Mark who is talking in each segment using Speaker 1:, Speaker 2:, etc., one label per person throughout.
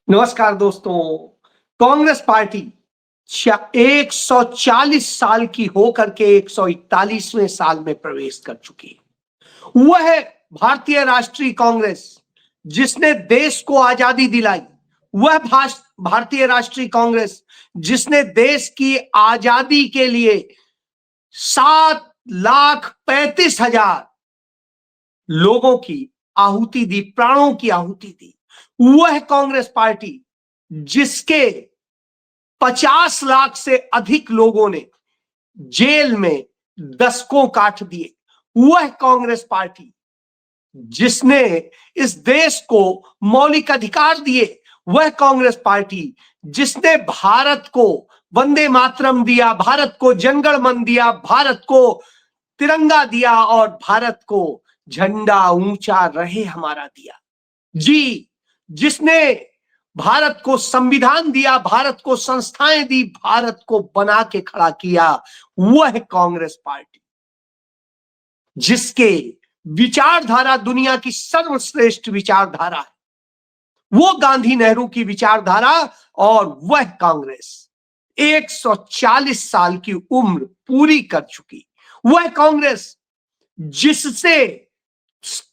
Speaker 1: नमस्कार दोस्तों। कांग्रेस पार्टी 140 साल की होकर के 141वें साल में प्रवेश कर चुकी है। वह है भारतीय राष्ट्रीय कांग्रेस जिसने देश को आजादी दिलाई। वह भारतीय राष्ट्रीय कांग्रेस जिसने देश की आजादी के लिए 7,35,000 लोगों की आहुति दी, प्राणों की आहुति दी। वह कांग्रेस पार्टी जिसके 50 लाख से अधिक लोगों ने जेल में दशकों काट दिए। वह कांग्रेस पार्टी जिसने इस देश को मौलिक अधिकार दिए। वह कांग्रेस पार्टी जिसने भारत को वंदे मातरम दिया, भारत को जनगण मन दिया, भारत को तिरंगा दिया और भारत को झंडा ऊंचा रहे हमारा दिया। जी, जिसने भारत को संविधान दिया, भारत को संस्थाएं दी, भारत को बना के खड़ा किया, वह कांग्रेस पार्टी जिसके विचारधारा दुनिया की सर्वश्रेष्ठ विचारधारा है। वो गांधी नेहरू की विचारधारा और वह कांग्रेस 140 साल की उम्र पूरी कर चुकी। वह कांग्रेस जिससे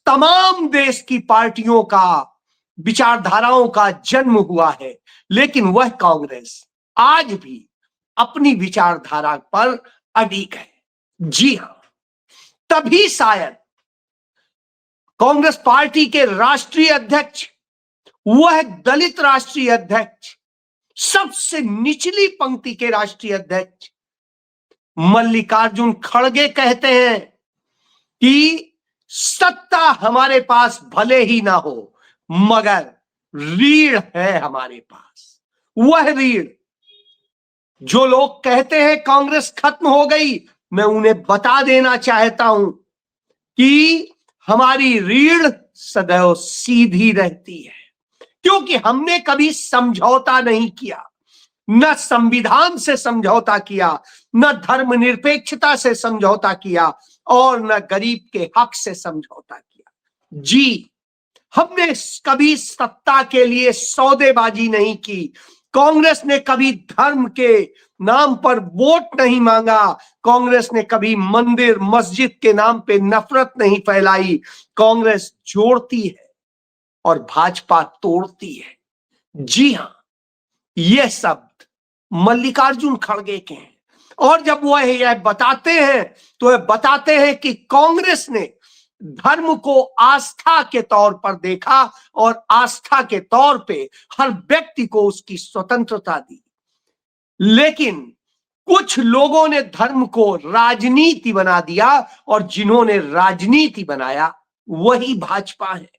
Speaker 1: तमाम देश की पार्टियों का, विचारधाराओं का जन्म हुआ है, लेकिन वह कांग्रेस आज भी अपनी विचारधारा पर अडिग है। जी हां, तभी शायद कांग्रेस पार्टी के राष्ट्रीय अध्यक्ष, वह दलित राष्ट्रीय अध्यक्ष, सबसे निचली पंक्ति के राष्ट्रीय अध्यक्ष मल्लिकार्जुन खड़गे कहते हैं कि सत्ता हमारे पास भले ही ना हो, मगर रीढ़ है हमारे पास। वह रीढ़ जो लोग कहते हैं कांग्रेस खत्म हो गई, मैं उन्हें बता देना चाहता हूं कि हमारी रीढ़ सदैव सीधी रहती है, क्योंकि हमने कभी समझौता नहीं किया। न संविधान से समझौता किया, न धर्मनिरपेक्षता से समझौता किया और न गरीब के हक से समझौता किया। जी, हमने कभी सत्ता के लिए सौदेबाजी नहीं की। कांग्रेस ने कभी धर्म के नाम पर वोट नहीं मांगा। कांग्रेस ने कभी मंदिर मस्जिद के नाम पे नफरत नहीं फैलाई। कांग्रेस जोड़ती है और भाजपा तोड़ती है। जी हां, यह शब्द मल्लिकार्जुन खड़गे के हैं। और जब वह यह बताते हैं तो वह बताते हैं कि कांग्रेस ने धर्म को आस्था के तौर पर देखा और आस्था के तौर पे हर व्यक्ति को उसकी स्वतंत्रता दी। लेकिन कुछ लोगों ने धर्म को राजनीति बना दिया और जिन्होंने राजनीति बनाया वही भाजपा है।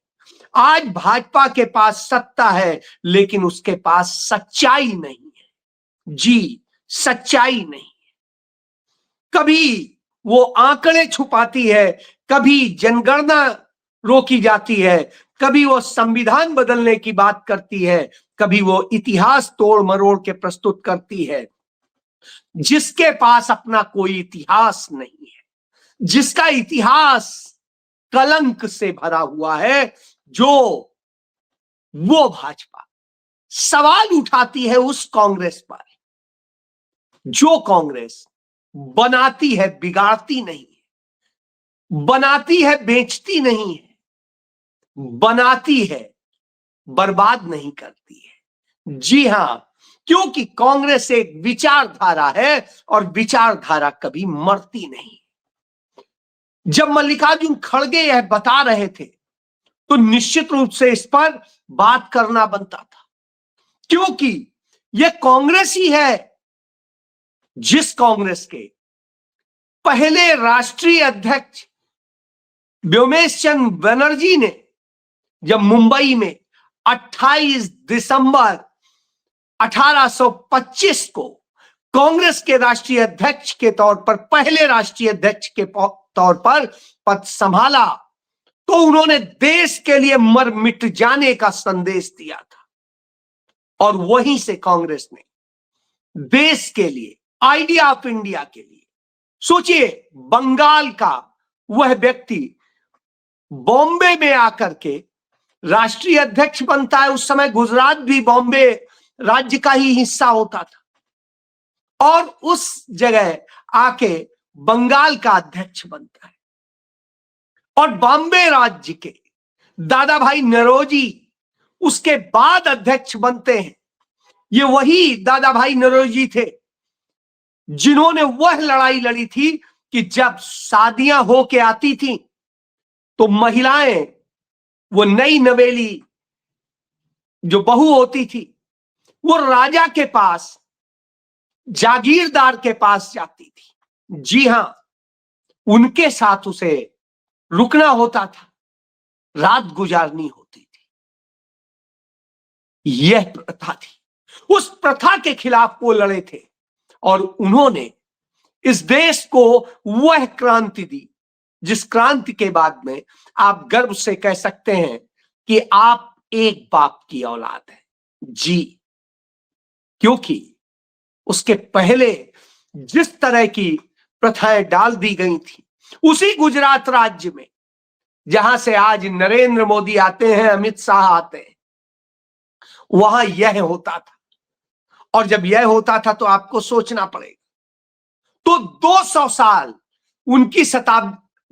Speaker 1: आज भाजपा के पास सत्ता है, लेकिन उसके पास सच्चाई नहीं है। जी, सच्चाई नहीं है। कभी वो आंकड़े छुपाती है, कभी जनगणना रोकी जाती है, कभी वो संविधान बदलने की बात करती है, कभी वो इतिहास तोड़ मरोड़ के प्रस्तुत करती है। जिसके पास अपना कोई इतिहास नहीं है, जिसका इतिहास कलंक से भरा हुआ है, जो वो भाजपा सवाल उठाती है उस कांग्रेस पर जो कांग्रेस बनाती है, बिगाड़ती नहीं है, बनाती है, बेचती नहीं है, बनाती है, बर्बाद नहीं करती है। जी हां, क्योंकि कांग्रेस एक विचारधारा है और विचारधारा कभी मरती नहीं। जब मल्लिकार्जुन खड़गे यह बता रहे थे तो निश्चित रूप से इस पर बात करना बनता था, क्योंकि यह कांग्रेस ही है जिस कांग्रेस के पहले राष्ट्रीय अध्यक्ष व्योमेश चंद्र बनर्जी ने जब मुंबई में 28 दिसंबर 1825 को कांग्रेस के राष्ट्रीय अध्यक्ष के तौर पर, पहले राष्ट्रीय अध्यक्ष के तौर पर पद संभाला, तो उन्होंने देश के लिए मर मिट जाने का संदेश दिया था। और वहीं से कांग्रेस ने देश के लिए, आइडिया ऑफ इंडिया के लिए, सोचिए बंगाल का वह व्यक्ति बॉम्बे में आकर के राष्ट्रीय अध्यक्ष बनता है, उस समय गुजरात भी बॉम्बे राज्य का ही हिस्सा होता था, और उस जगह आके बंगाल का अध्यक्ष बनता है, और बॉम्बे राज्य के दादा भाई नौरोजी उसके बाद अध्यक्ष बनते हैं। ये वही दादा भाई नौरोजी थे जिन्होंने वह लड़ाई लड़ी थी कि जब शादियां होके आती थी तो महिलाएं, वो नई नवेली जो बहू होती थी, वो राजा के पास, जागीरदार के पास जाती थी। जी हां, उनके साथ उसे रुकना होता था, रात गुजारनी होती थी। यह प्रथा थी, उस प्रथा के खिलाफ वो लड़े थे, और उन्होंने इस देश को वह क्रांति दी जिस क्रांति के बाद में आप गर्व से कह सकते हैं कि आप एक बाप की औलाद हैं। जी, क्योंकि उसके पहले जिस तरह की प्रथाएं डाल दी गई थी, उसी गुजरात राज्य में जहां से आज नरेंद्र मोदी आते हैं, अमित शाह आते हैं, वहां यह होता था। और जब यह होता था तो आपको सोचना पड़ेगा, तो 200 साल उनकी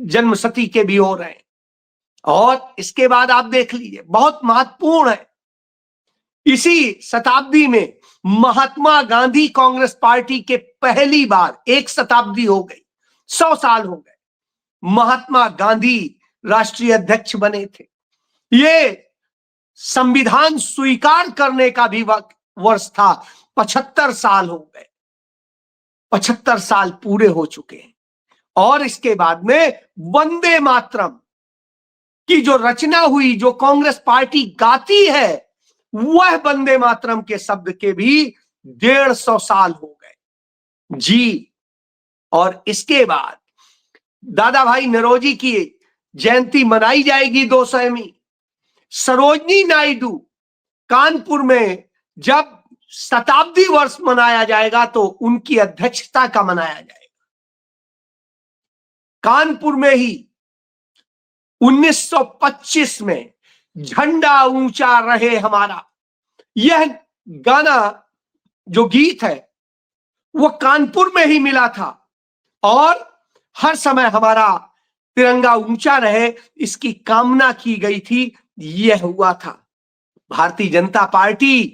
Speaker 1: जन्मशती के भी हो रहे हैं। और इसके बाद आप देख लीजिए, बहुत महत्वपूर्ण है, इसी शताब्दी में महात्मा गांधी कांग्रेस पार्टी के पहली बार, एक शताब्दी हो गई, 100 साल हो गए, महात्मा गांधी राष्ट्रीय अध्यक्ष बने थे। ये संविधान स्वीकार करने का भी वर्ष था, 75 साल हो गए, 75 साल पूरे हो चुके हैं। और इसके बाद में वंदे मातरम की जो रचना हुई, जो कांग्रेस पार्टी गाती है, वह वंदे मातरम के शब्द के भी 150 साल हो गए। जी, और इसके बाद दादा भाई नौरोजी की जयंती मनाई जाएगी 200वीं। सरोजनी नायडू कानपुर में जब शताब्दी वर्ष मनाया जाएगा तो उनकी अध्यक्षता का मनाया जाएगा। कानपुर में ही 1925 में झंडा ऊंचा रहे हमारा, यह गाना, जो गीत है, वो कानपुर में ही मिला था, और हर समय हमारा तिरंगा ऊंचा रहे, इसकी कामना की गई थी। यह हुआ था। भारतीय जनता पार्टी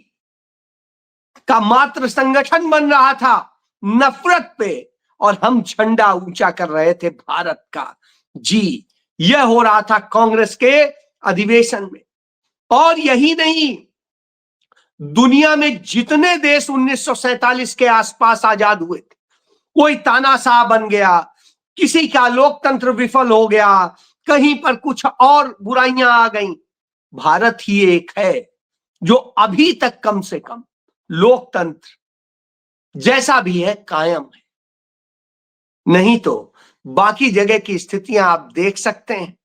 Speaker 1: का मात्र संगठन बन रहा था नफरत पे, और हम झंडा ऊंचा कर रहे थे भारत का। जी, यह हो रहा था कांग्रेस के अधिवेशन में। और यही नहीं, दुनिया में जितने देश 1947 के आसपास आजाद हुए थे, कोई तानाशाह बन गया, किसी का लोकतंत्र विफल हो गया, कहीं पर कुछ और बुराइयां आ गईं, भारत ही एक है जो अभी तक कम से कम लोकतंत्र जैसा भी है कायम है। नहीं तो बाकी जगह की स्थितियां आप देख सकते हैं।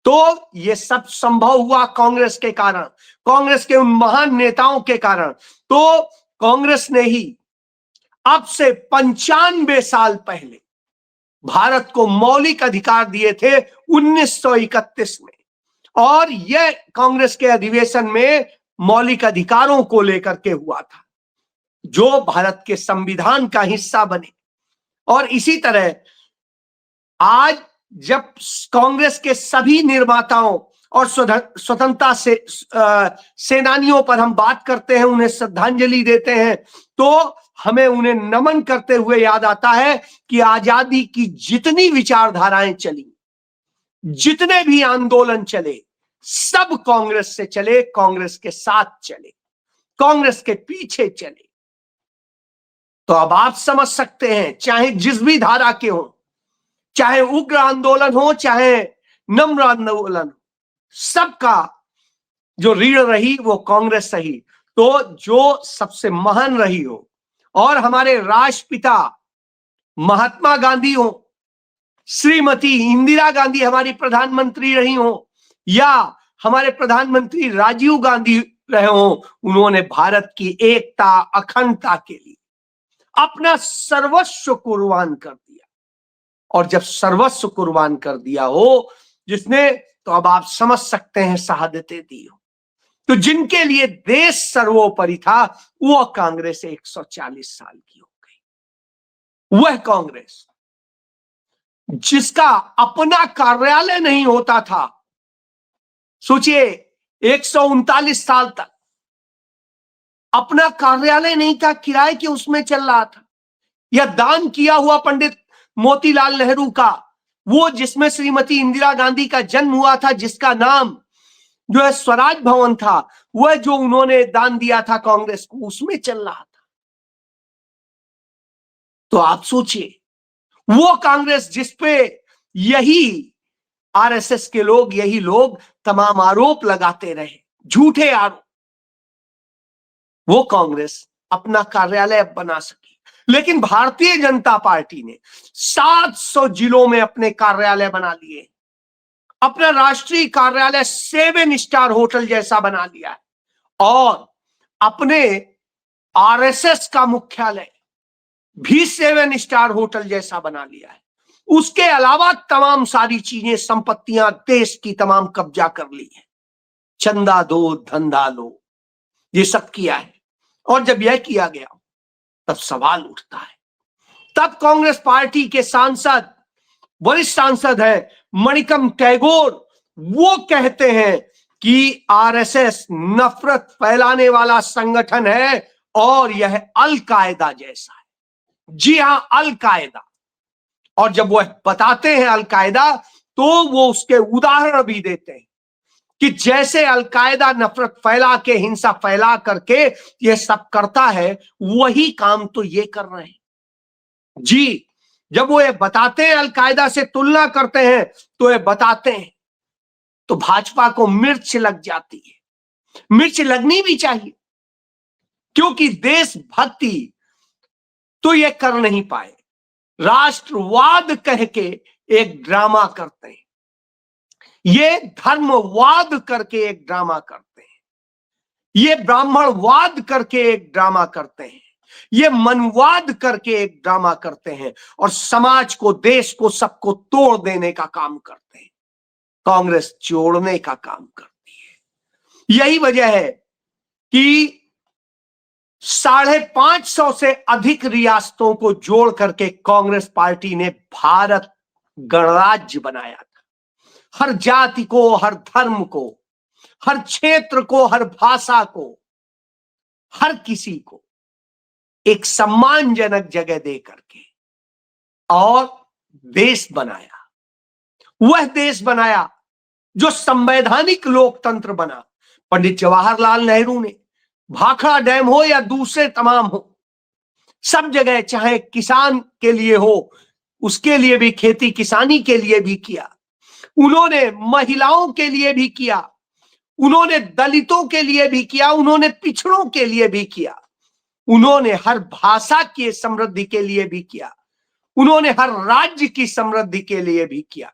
Speaker 1: तो ये सब संभव हुआ कांग्रेस के कारण, कांग्रेस के उन महान नेताओं के कारण। तो कांग्रेस ने ही अब से 95 साल पहले भारत को मौलिक अधिकार दिए थे 1931 में, और यह कांग्रेस के अधिवेशन में मौलिक अधिकारों को लेकर के हुआ था, जो भारत के संविधान का हिस्सा बने। और इसी तरह आज जब कांग्रेस के सभी निर्माताओं और स्वतंत्रता से सेनानियों पर हम बात करते हैं, उन्हें श्रद्धांजलि देते हैं, तो हमें उन्हें नमन करते हुए याद आता है कि आजादी की जितनी विचारधाराएं चली, जितने भी आंदोलन चले, सब कांग्रेस से चले, कांग्रेस के साथ चले, कांग्रेस के पीछे चले। तो अब आप समझ सकते हैं, चाहे जिस भी धारा के हो, चाहे उग्र आंदोलन हो, चाहे नम्र आंदोलन, सबका जो रीढ़ रही वो कांग्रेस रही। तो जो सबसे महान रही हो, और हमारे राष्ट्रपिता महात्मा गांधी हो, श्रीमती इंदिरा गांधी हमारी प्रधानमंत्री रही हो, या हमारे प्रधानमंत्री राजीव गांधी रहे हो, उन्होंने भारत की एकता, अखंडता के लिए अपना सर्वस्व कुर्बान कर दिया। और जब सर्वस्व कुर्बान कर दिया हो, जिसने तो अब आप समझ सकते हैं शहादतें दी हो। तो जिनके लिए देश सर्वोपरि था वो कांग्रेस 140 साल की हो गई। वह कांग्रेस जिसका अपना कार्यालय नहीं होता था, सोचिए 139 साल तक अपना कार्यालय नहीं था, किराए के उसमें चल रहा था। या दान किया हुआ पंडित मोतीलाल नेहरू का वो जिसमें श्रीमती इंदिरा गांधी का जन्म हुआ था, जिसका नाम जो है स्वराज भवन था, वह जो उन्होंने दान दिया था कांग्रेस को, उसमें चल रहा था। तो आप सोचिए वो कांग्रेस जिसपे यही आरएसएस के लोग, यही लोग तमाम आरोप लगाते रहे, झूठे आरोप, वो कांग्रेस अपना कार्यालय बना सकी। लेकिन भारतीय जनता पार्टी ने 700 जिलों में अपने कार्यालय बना लिए, अपना राष्ट्रीय कार्यालय 7 स्टार होटल जैसा बना लिया है, और अपने आरएसएस का मुख्यालय भी 7 स्टार होटल जैसा बना लिया है। उसके अलावा तमाम सारी चीजें, संपत्तियां देश की तमाम कब्जा कर ली है। चंदा दो, धंधा लो, ये सब किया है। और जब यह किया गया तब सवाल उठता है, तब कांग्रेस पार्टी के सांसद, वरिष्ठ सांसद है मणिकम टैगोर, वो कहते हैं कि आरएसएस नफरत फैलाने वाला संगठन है और यह अल कायदा जैसा है। जी हां, अल कायदा। और जब वह बताते हैं अल कायदा, तो वो उसके उदाहरण भी देते हैं कि जैसे अल कायदा नफरत फैला के, हिंसा फैला करके ये सब करता है, वही काम तो ये कर रहे हैं। जी, जब वो ये बताते हैं, अल कायदा से तुलना करते हैं, तो ये बताते हैं, तो भाजपा को मिर्च लग जाती है। मिर्च लगनी भी चाहिए, क्योंकि देशभक्ति तो ये कर नहीं पाए, राष्ट्रवाद कह के एक ड्रामा करते हैं, ये धर्मवाद करके एक ड्रामा करते हैं, ये ब्राह्मणवाद करके एक ड्रामा करते हैं, ये मनवाद करके एक ड्रामा करते हैं, और समाज को, देश को, सबको तोड़ देने का काम करते हैं। कांग्रेस जोड़ने का काम करती है। यही वजह है कि 550 से अधिक रियासतों को जोड़ करके कांग्रेस पार्टी ने भारत गणराज्य बनाया था। हर जाति को, हर धर्म को, हर क्षेत्र को, हर भाषा को, हर किसी को एक सम्मानजनक जगह दे करके और देश बनाया। वह देश बनाया जो संवैधानिक लोकतंत्र बना। पंडित जवाहरलाल नेहरू ने भाखड़ा डैम हो या दूसरे तमाम हो, सब जगह, चाहे किसान के लिए हो, उसके लिए भी, खेती किसानी के लिए भी किया। उन्होंने महिलाओं के लिए भी किया, उन्होंने दलितों के लिए भी किया, उन्होंने पिछड़ों के लिए भी किया, उन्होंने हर भाषा की समृद्धि के लिए भी किया, उन्होंने हर राज्य की समृद्धि के लिए भी किया,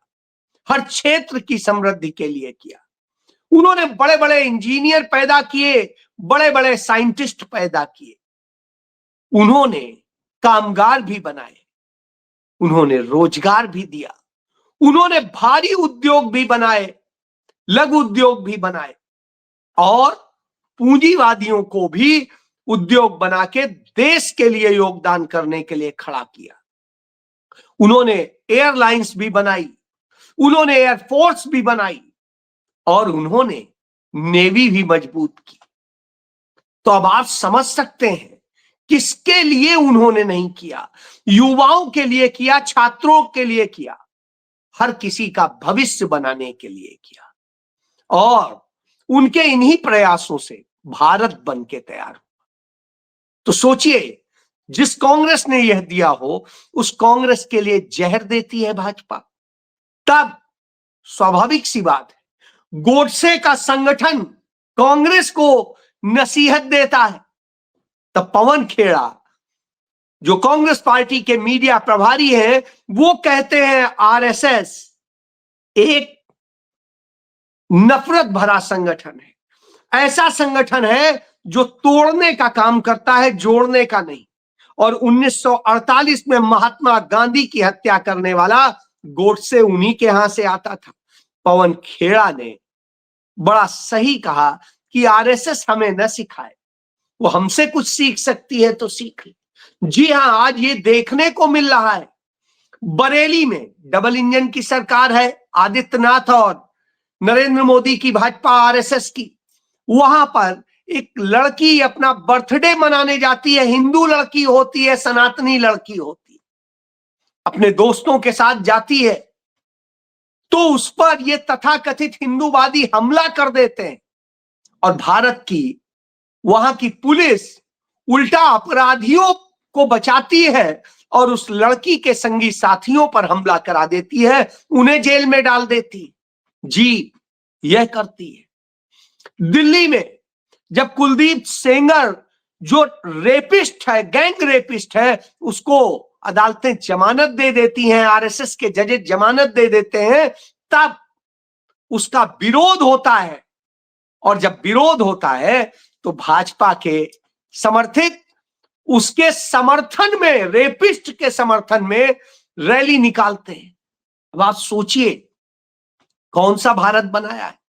Speaker 1: हर क्षेत्र की समृद्धि के लिए किया। उन्होंने बड़े बड़े इंजीनियर पैदा किए, बड़े बड़े साइंटिस्ट पैदा किए, उन्होंने कामगार भी बनाए, उन्होंने रोजगार भी दिया, उन्होंने भारी उद्योग भी बनाए, लघु उद्योग भी बनाए, और पूंजीवादियों को भी उद्योग बना के देश के लिए योगदान करने के लिए खड़ा किया। उन्होंने एयरलाइंस भी बनाई, उन्होंने एयरफोर्स भी बनाई, और उन्होंने नेवी भी मजबूत की। तो अब आप समझ सकते हैं किसके लिए उन्होंने नहीं किया। युवाओं के लिए किया, छात्रों के लिए किया, हर किसी का भविष्य बनाने के लिए किया। और उनके इन्हीं प्रयासों से भारत बन के तैयार हुआ। तो सोचिए, जिस कांग्रेस ने यह दिया हो, उस कांग्रेस के लिए जहर देती है भाजपा, तब स्वाभाविक सी बात है गोडसे का संगठन कांग्रेस को नसीहत देता है, तब पवन खेड़ा जो कांग्रेस पार्टी के मीडिया प्रभारी हैं, वो कहते हैं आरएसएस एक नफरत भरा संगठन है, ऐसा संगठन है जो तोड़ने का काम करता है, जोड़ने का नहीं। और 1948 में महात्मा गांधी की हत्या करने वाला गोडसे उन्हीं के यहां से आता था। पवन खेड़ा ने बड़ा सही कहा कि आरएसएस हमें न सिखाए, वो हमसे कुछ सीख सकती है तो सीख ले। जी हां, आज ये देखने को मिल रहा है, बरेली में डबल इंजन की सरकार है, आदित्यनाथ और नरेंद्र मोदी की, भाजपा आरएसएस की। वहां पर एक लड़की अपना बर्थडे मनाने जाती है, हिंदू लड़की होती है, सनातनी लड़की होती है, अपने दोस्तों के साथ जाती है, तो उस पर ये तथाकथित हिंदूवादी हमला कर देते हैं और भारत की वहां की पुलिस उल्टा अपराधियों को बचाती है और उस लड़की के संगी साथियों पर हमला करा देती है, उन्हें जेल में डाल देती है। जी, यह करती है। दिल्ली में जब कुलदीप सेंगर, जो रेपिस्ट है, गैंग रेपिस्ट है, उसको अदालतें जमानत दे देती हैं, आरएसएस के जजेस जमानत दे देते हैं, तब उसका विरोध होता है। और जब विरोध होता है तो भाजपा के समर्थित उसके समर्थन में, रेपिस्ट के समर्थन में रैली निकालते हैं। अब आप सोचिए कौन सा भारत बनाया है।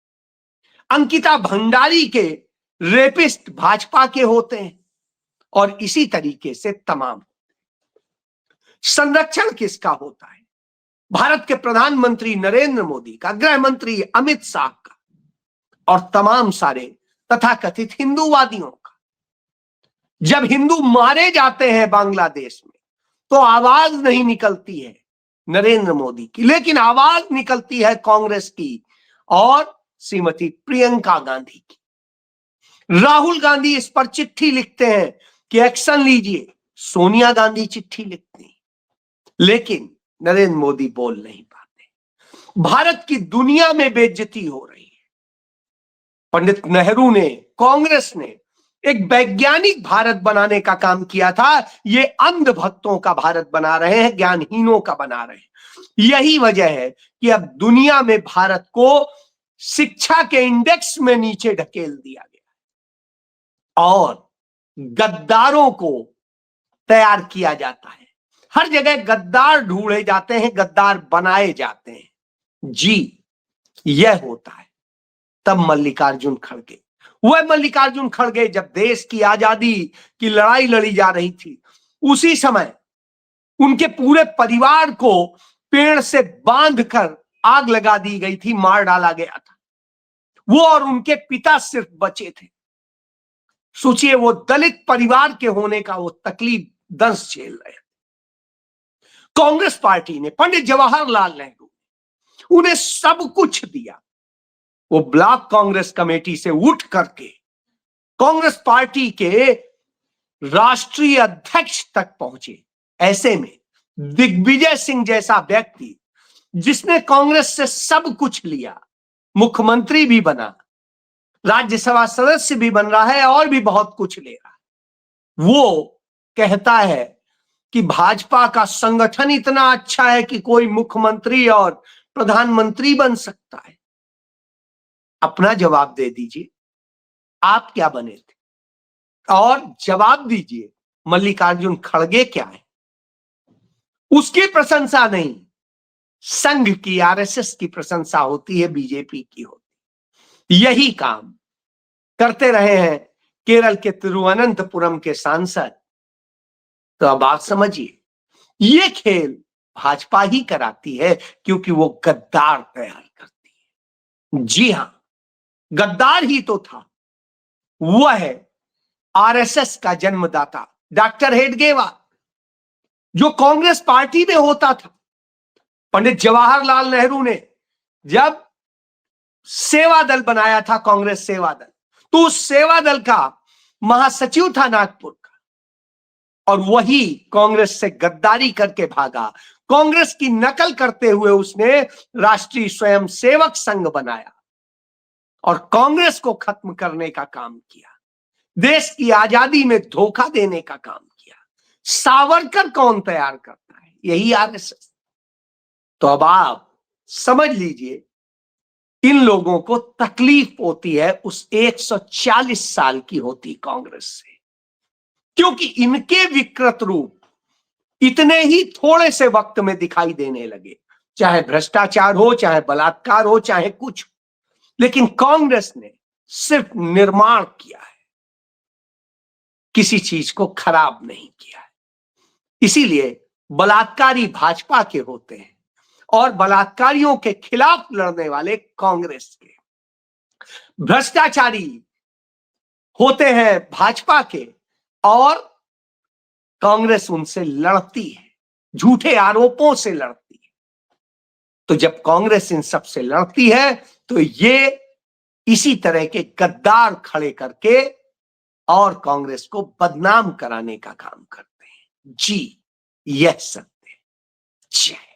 Speaker 1: अंकिता भंडारी के रेपिस्ट भाजपा के होते हैं और इसी तरीके से तमाम। संरक्षण किसका होता है? भारत के प्रधानमंत्री नरेंद्र मोदी का, गृह मंत्री अमित शाह का और तमाम सारे तथाकथित हिंदूवादियों का। जब हिंदू मारे जाते हैं बांग्लादेश में तो आवाज नहीं निकलती है नरेंद्र मोदी की, लेकिन आवाज निकलती है कांग्रेस की और श्रीमती प्रियंका गांधी की। राहुल गांधी इस पर चिट्ठी लिखते हैं कि एक्शन लीजिए, सोनिया गांधी चिट्ठी लिखती, लेकिन नरेंद्र मोदी बोल नहीं पाते। भारत की दुनिया में बेइज्जती हो रही है। पंडित नेहरू ने, कांग्रेस ने एक वैज्ञानिक भारत बनाने का काम किया था, ये अंधभक्तों का भारत बना रहे हैं, ज्ञानहीनों का बना रहे हैं। यही वजह है कि अब दुनिया में भारत को शिक्षा के इंडेक्स में नीचे ढकेल दिया गया और गद्दारों को तैयार किया जाता है। हर जगह गद्दार ढूंढे जाते हैं, गद्दार बनाए जाते हैं। जी, यह होता है। तब मल्लिकार्जुन खड़गे, वह मल्लिकार्जुन खड़गे जब देश की आजादी की लड़ाई लड़ी जा रही थी, उसी समय उनके पूरे परिवार को पेड़ से बांधकर आग लगा दी गई थी, मार डाला गया था। वो और उनके पिता सिर्फ बचे थे। सोचिए, वो दलित परिवार के होने का वो तकलीफ दंश झेल रहे। कांग्रेस पार्टी ने, पंडित जवाहरलाल नेहरू, उन्हें सब कुछ दिया। वो ब्लॉक कांग्रेस कमेटी से उठ करके कांग्रेस पार्टी के राष्ट्रीय अध्यक्ष तक पहुंचे। ऐसे में दिग्विजय सिंह जैसा व्यक्ति, जिसने कांग्रेस से सब कुछ लिया, मुख्यमंत्री भी बना, राज्यसभा सदस्य भी बन रहा है और भी बहुत कुछ ले रहा है, वो कहता है कि भाजपा का संगठन इतना अच्छा है कि कोई मुख्यमंत्री और प्रधानमंत्री बन सकता है। अपना जवाब दे दीजिए, आप क्या बने थे? और जवाब दीजिए, मल्लिकार्जुन खड़गे क्या है? उसकी प्रशंसा नहीं, संघ की, आरएसएस की प्रशंसा होती है, बीजेपी की होती। यही काम करते रहे हैं केरल के तिरुवनंतपुरम के सांसद। तो अब आप समझिए, ये खेल भाजपा ही कराती है, क्योंकि वो गद्दार तैयार करती है। जी हां, गद्दार ही तो था। वह है आरएसएस का जन्मदाता डॉक्टर हेडगेवार, जो कांग्रेस पार्टी में होता था। पंडित जवाहरलाल नेहरू ने जब सेवा दल बनाया था, कांग्रेस सेवा दल, तो उस सेवा दल का महासचिव था नागपुर का, और वही कांग्रेस से गद्दारी करके भागा। कांग्रेस की नकल करते हुए उसने राष्ट्रीय स्वयंसेवक संघ बनाया और कांग्रेस को खत्म करने का काम किया, देश की आजादी में धोखा देने का काम किया। सावरकर कौन तैयार करता है? यही आरएसएस। तो अब आप समझ लीजिए, इन लोगों को तकलीफ होती है उस 140 साल की होती कांग्रेस से, क्योंकि इनके विकृत रूप इतने ही थोड़े से वक्त में दिखाई देने लगे। चाहे भ्रष्टाचार हो, चाहे बलात्कार हो, चाहे कुछ, लेकिन कांग्रेस ने सिर्फ निर्माण किया है, किसी चीज को खराब नहीं किया है। इसीलिए बलात्कारी भाजपा के होते हैं और बलात्कारियों के खिलाफ लड़ने वाले कांग्रेस के, भ्रष्टाचारी होते हैं भाजपा के और कांग्रेस उनसे लड़ती है, झूठे आरोपों से लड़ती है। तो जब कांग्रेस इन सब से लड़ती है तो ये इसी तरह के गद्दार खड़े करके और कांग्रेस को बदनाम कराने का काम करते हैं। जी, यह सत्य। जय